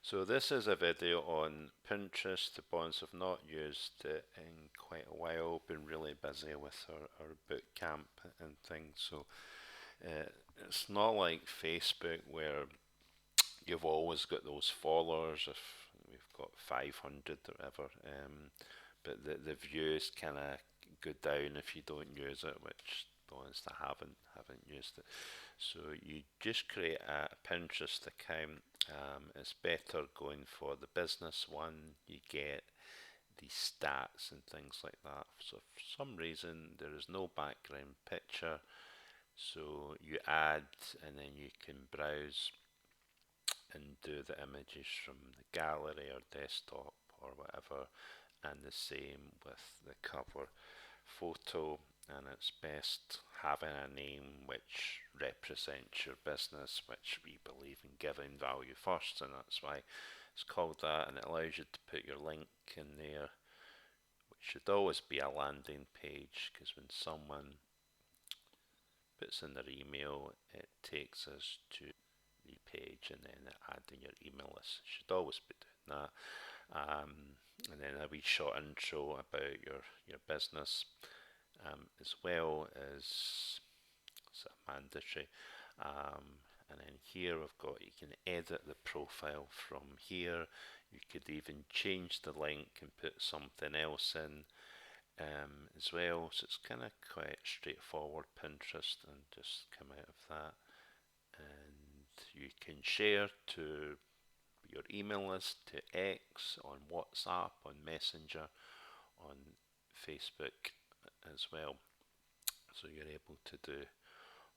So this is a video on Pinterest. The bonds have not used it in quite a while. Been really busy with our boot camp and things. So uh, it's not like Facebook where you've always got those followers. If we've got 500 or whatever, but the views kind of go down if you don't use it, which the ones that haven't used it. So you just create a Pinterest account. It's better going for the business one. You get the stats and things like that. So for some reason there is no background picture, so you add and then you can browse and do the images from the gallery or desktop or whatever, and the same with the cover photo. And it's best having a name which represents your business, which we believe in giving value first, and that's why it's called that. And it allows you to put your link in there, which should always be a landing page, because when someone puts in their email, it takes us to the page, and then adding your email list. Should always be doing that. Um, and then a wee short intro about your business, as well as sort of mandatory. And then here we've got, you can edit the profile from here. You could even change the link and put something else in, as well. So it's kind of quite straightforward Pinterest, and just come out of that. And you can share to your email list, to X, on WhatsApp, on Messenger, on Facebook as well. So you're able to do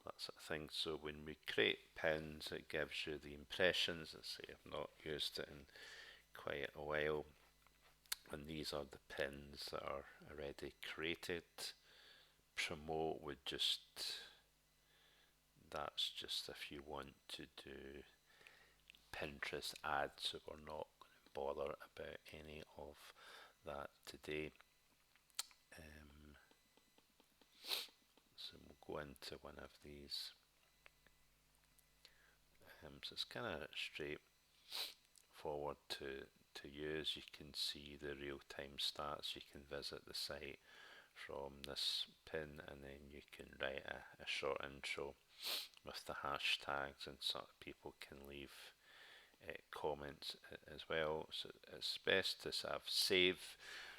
that sort of thing. So when we create pins, it gives you the impressions. I say I've not used it in quite a while, and these are the pins that are already created. Promote would just, that's just if you want to do Pinterest ads, so we're not going to bother about any of that today. Um, so we'll go into one of these. So it's kind of straightforward to use. You can see the real-time stats. You can visit the site from this pin, and then you can write a short intro with the hashtags, and so people can leave comments as well. So it's best to sort of save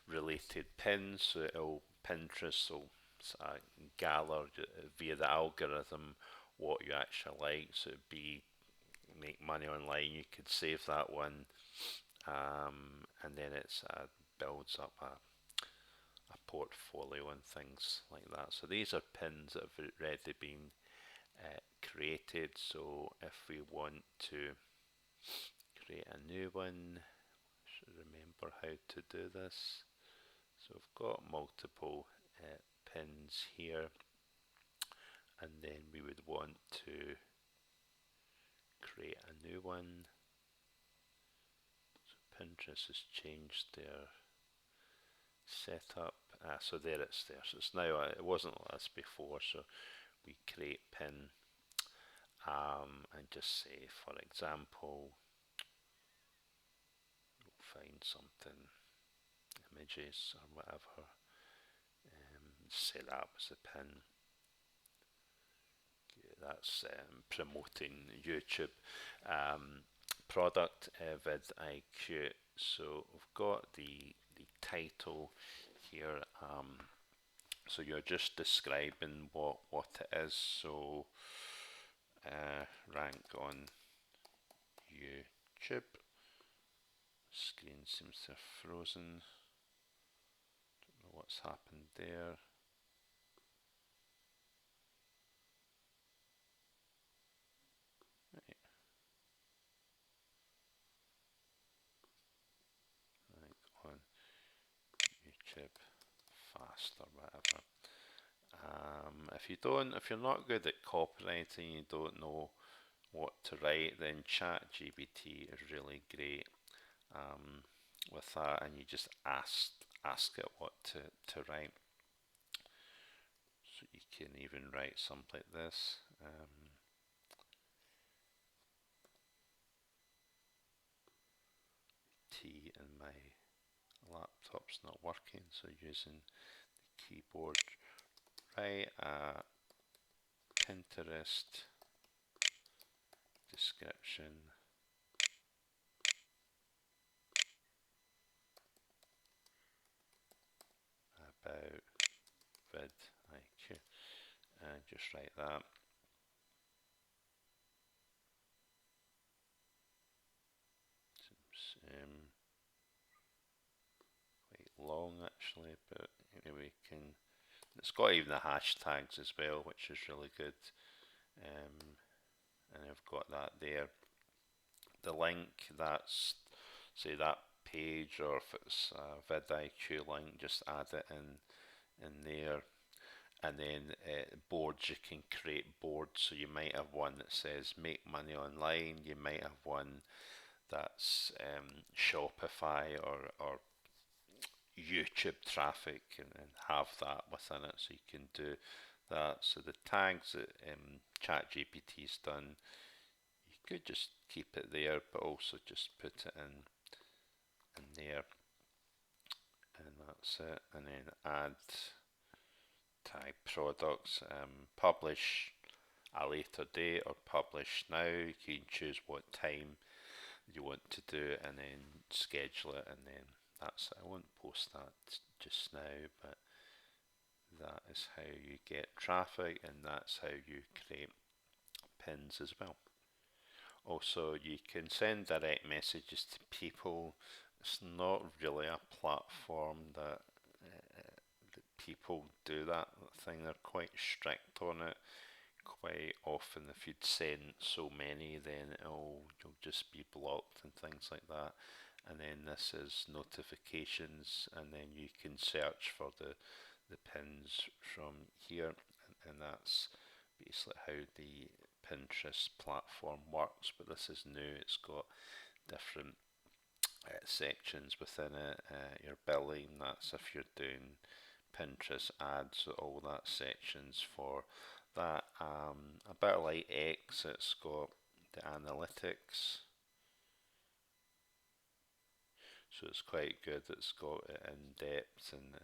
related pins, so it'll Pinterest will sort of gather via the algorithm what you actually like. So it'd be make money online, you could save that one, and then it's builds up a portfolio and things like that. So these are pins that have already been created. So if we want to create a new one, should remember how to do this. So we've got multiple pins here, and then we would want to create a new one. So Pinterest has changed their setup. So there it's there. So it's now, it wasn't like this before. So we create pin, and just say, for example, we'll find something, images or whatever. Say that was a pin. That's promoting YouTube product vidIQ. So we've got the title here. So you're just describing what it is. So rank on YouTube. Screen seems to have frozen. Don't know what's happened there. Right. Rank on YouTube fast or whatever. If you're not good at copywriting, you don't know what to write, then ChatGPT is really great with that, and you just ask it what to write. So you can even write something like this. T and my laptop's not working, so using the keyboard. Write a Pinterest description about vidIQ, and just write that. Seems quite long actually, but anyway, it's got even the hashtags as well, which is really good. And I've got that there. The link, that's say that page, or if it's a vidIQ link, just add it in there. And then boards, you can create boards. So you might have one that says make money online. You might have one that's Shopify or YouTube traffic, and have that within it, so you can do that. So the tags that ChatGPT's done, you could just keep it there, but also just put it in there, and that's it. And then add tag products, publish a later date or publish now. You can choose what time you want to do it, and then schedule it, and then that's it. I won't post that just now, but that is how you get traffic, and that's how you create pins as well. Also, you can send direct messages to people. It's not really a platform that people do that thing. They're quite strict on it. Quite often, if you'd sent so many, then you'll just be blocked and things like that. And then this is notifications, and then you can search for the pins from here, and that's basically how the Pinterest platform works. But this is new. It's got different sections within it. Your billing, that's if you're doing Pinterest ads, all that sections for that. A bit like X, it's got the analytics, so it's quite good. It's got it in depth, and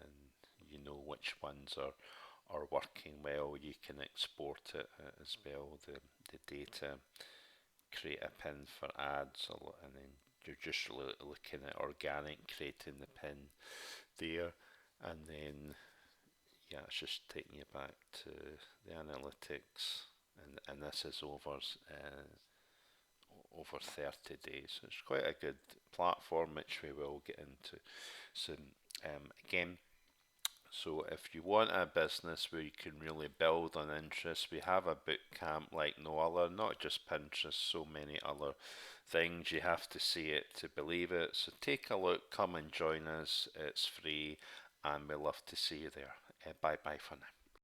you know which ones are working well. You can export it as well, the data, create a pin for ads, and then you're just looking at organic, creating the pin there, and then yeah, it's just taking you back to the analytics, and this is over 30 days. So it's quite a good platform, which we will get into soon. Again, so if you want a business where you can really build on interest, we have a boot camp like no other, not just Pinterest, so many other things. You have to see it to believe it. So take a look, come and join us. It's free, and we love to see you there. Bye bye for now.